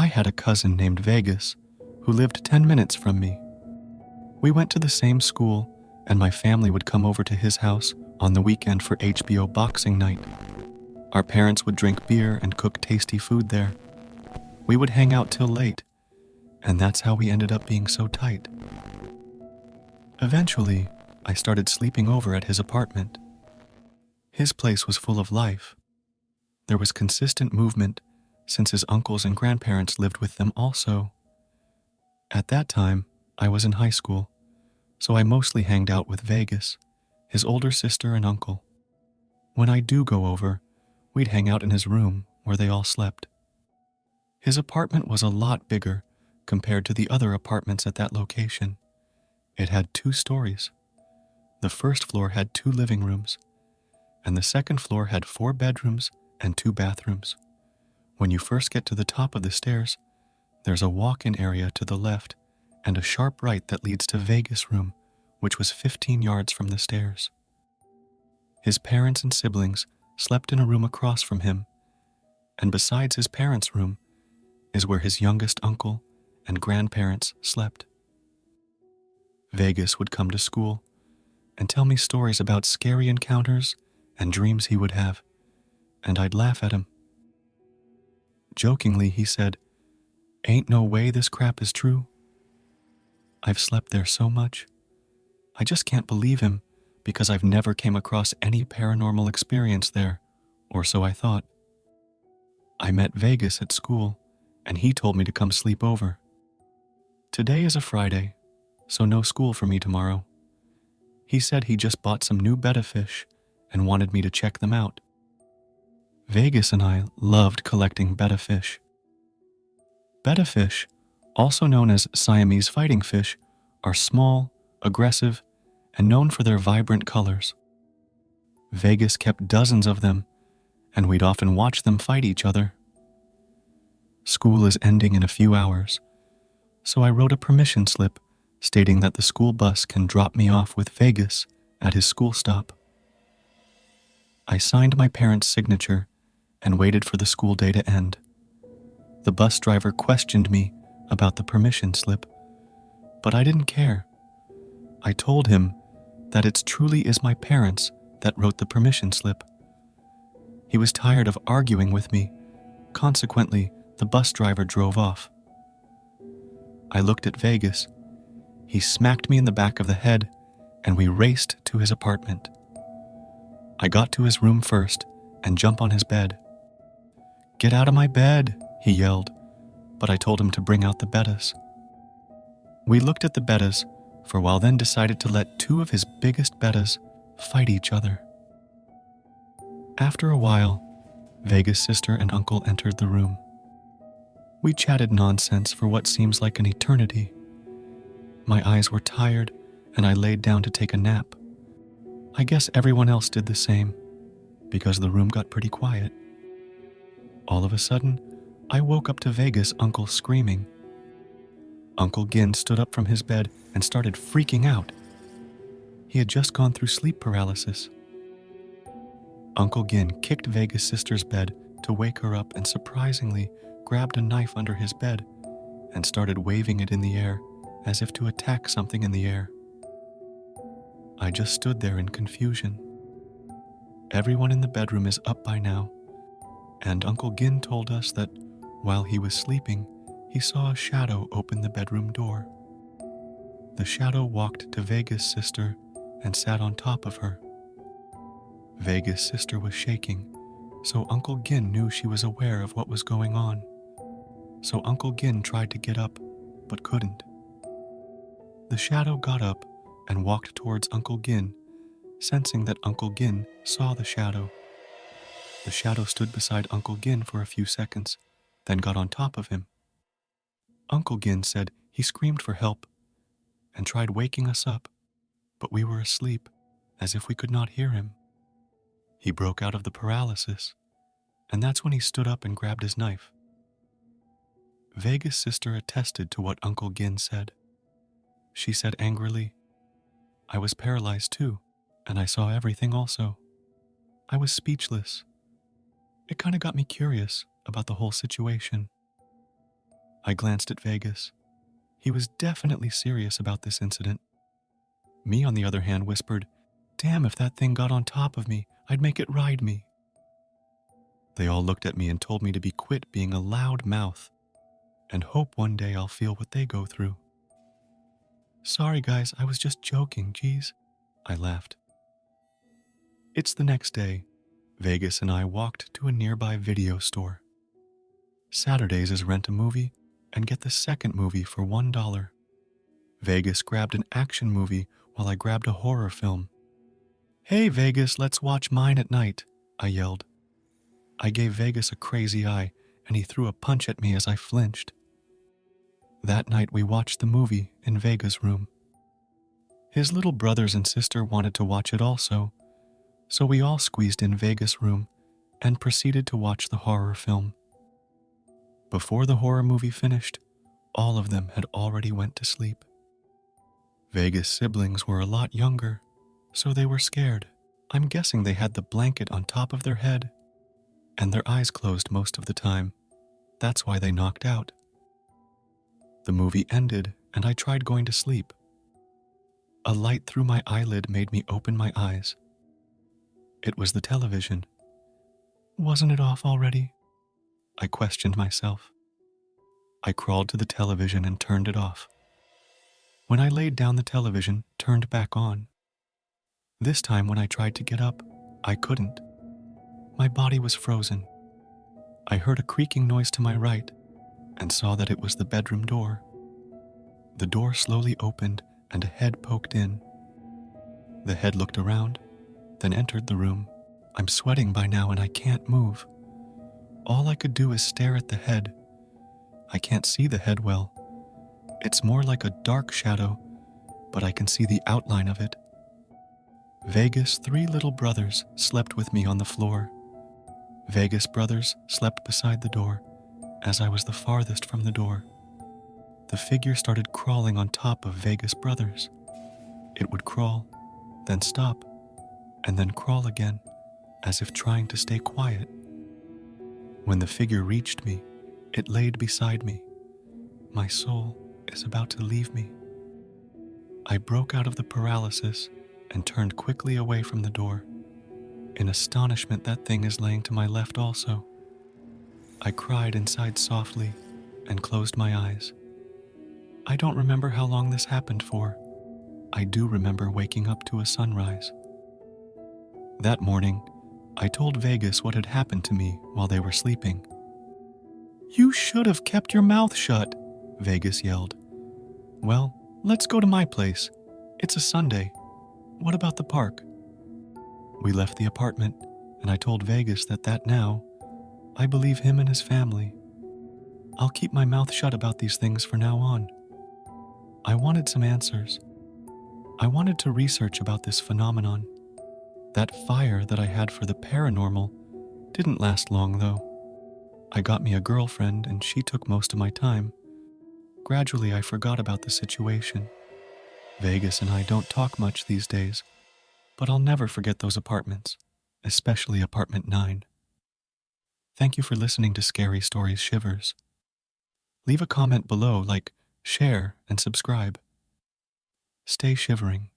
I had a cousin named Vegas who lived 10 minutes from me. We went to the same school, and my family would come over to his house on the weekend for HBO boxing night. Our parents would drink beer and cook tasty food there. We would hang out till late, and that's how we ended up being so tight. Eventually, I started sleeping over at his apartment. His place was full of life. There was consistent movement since his uncles and grandparents lived with them also. At that time, I was in high school, so I mostly hanged out with Vegas, his older sister and uncle. When I do go over, we'd hang out in his room where they all slept. His apartment was a lot bigger compared to the other apartments at that location. It had 2 stories. The first floor had 2 living rooms, and the second floor had 4 bedrooms and 2 bathrooms. When you first get to the top of the stairs, there's a walk-in area to the left and a sharp right that leads to Vegas' room, which was 15 yards from the stairs. His parents and siblings slept in a room across from him, and besides his parents' room is where his youngest uncle and grandparents slept. Vegas would come to school and tell me stories about scary encounters and dreams he would have, and I'd laugh at him. Jokingly, he said, "Ain't no way this crap is true." I've slept there so much. I just can't believe him because I've never came across any paranormal experience there, or so I thought. I met Vegas at school, and he told me to come sleep over. Today is a Friday, so no school for me tomorrow. He said he just bought some new betta fish and wanted me to check them out. Vegas and I loved collecting betta fish. Betta fish, also known as Siamese fighting fish, are small, aggressive, and known for their vibrant colors. Vegas kept dozens of them, and we'd often watch them fight each other. School is ending in a few hours, so I wrote a permission slip stating that the school bus can drop me off with Vegas at his school stop. I signed my parents' signature and waited for the school day to end. The bus driver questioned me about the permission slip, but I didn't care. I told him that it truly is my parents that wrote the permission slip. He was tired of arguing with me. Consequently, the bus driver drove off. I looked at Vegas. He smacked me in the back of the head, and we raced to his apartment. I got to his room first and jumped on his bed. "Get out of my bed," he yelled, but I told him to bring out the bettas. We looked at the bettas for a while, then decided to let 2 of his biggest bettas fight each other. After a while, Vegas' sister and uncle entered the room. We chatted nonsense for what seems like an eternity. My eyes were tired, and I laid down to take a nap. I guess everyone else did the same, because the room got pretty quiet. All of a sudden, I woke up to Vegas' uncle screaming. Uncle Gin stood up from his bed and started freaking out. He had just gone through sleep paralysis. Uncle Gin kicked Vegas' sister's bed to wake her up and surprisingly grabbed a knife under his bed and started waving it in the air as if to attack something in the air. I just stood there in confusion. Everyone in the bedroom is up by now, and Uncle Gin told us that while he was sleeping, he saw a shadow open the bedroom door. The shadow walked to Vegas' sister and sat on top of her. Vegas' sister was shaking, so Uncle Gin knew she was aware of what was going on. So Uncle Gin tried to get up, but couldn't. The shadow got up and walked towards Uncle Gin, sensing that Uncle Gin saw the shadow. The shadow stood beside Uncle Gin for a few seconds, then got on top of him. Uncle Gin said he screamed for help and tried waking us up, but we were asleep, as if we could not hear him. He broke out of the paralysis, and that's when he stood up and grabbed his knife. Vegas' sister attested to what Uncle Gin said. She said angrily, "I was paralyzed too, and I saw everything also. I was speechless. It kind of got me curious about the whole situation." I glanced at Vegas. He was definitely serious about this incident. Me, on the other hand, whispered, "Damn, if that thing got on top of me, I'd make it ride me." They all looked at me and told me to be quit being a loud mouth and hope one day I'll feel what they go through. "Sorry guys, I was just joking, geez," I laughed. It's the next day. Vegas and I walked to a nearby video store. Saturdays is rent a movie and get the second movie for $1. Vegas grabbed an action movie while I grabbed a horror film. "Hey Vegas, let's watch Mine at Night," I yelled. I gave Vegas a crazy eye and he threw a punch at me as I flinched. That night we watched the movie in Vegas' room. His little brothers and sister wanted to watch it also, so we all squeezed in Vegas' room and proceeded to watch the horror film. Before the horror movie finished, all of them had already went to sleep. Vegas' siblings were a lot younger, so they were scared. I'm guessing they had the blanket on top of their head, and their eyes closed most of the time. That's why they knocked out. The movie ended, and I tried going to sleep. A light through my eyelid made me open my eyes. It was the television. Wasn't it off already? I questioned myself. I crawled to the television and turned it off. When I laid down, the television turned back on. This time when I tried to get up, I couldn't. My body was frozen. I heard a creaking noise to my right and saw that it was the bedroom door. The door slowly opened and a head poked in. The head looked around, then entered the room. I'm sweating by now and I can't move. All I could do is stare at the head. I can't see the head well. It's more like a dark shadow, but I can see the outline of it. Vegas' 3 little brothers slept with me on the floor. Vegas' brothers slept beside the door, as I was the farthest from the door. The figure started crawling on top of Vegas' brothers. It would crawl, then stop, and then crawl again, as if trying to stay quiet. When the figure reached me, it laid beside me. My soul is about to leave me. I broke out of the paralysis and turned quickly away from the door. In astonishment, that thing is laying to my left also. I cried and sighed softly and closed my eyes. I don't remember how long this happened for. I do remember waking up to a sunrise. That morning, I told Vegas what had happened to me while they were sleeping. "You should have kept your mouth shut," Vegas yelled. "Well, let's go to my place. It's a Sunday. What about the park?" We left the apartment, and I told Vegas that now, I believe him and his family. I'll keep my mouth shut about these things from now on. I wanted some answers. I wanted to research about this phenomenon. That fire that I had for the paranormal didn't last long, though. I got me a girlfriend, and she took most of my time. Gradually, I forgot about the situation. Vegas and I don't talk much these days, but I'll never forget those apartments, especially apartment 9. Thank you for listening to Scary Stories Shivers. Leave a comment below, like, share, and subscribe. Stay shivering.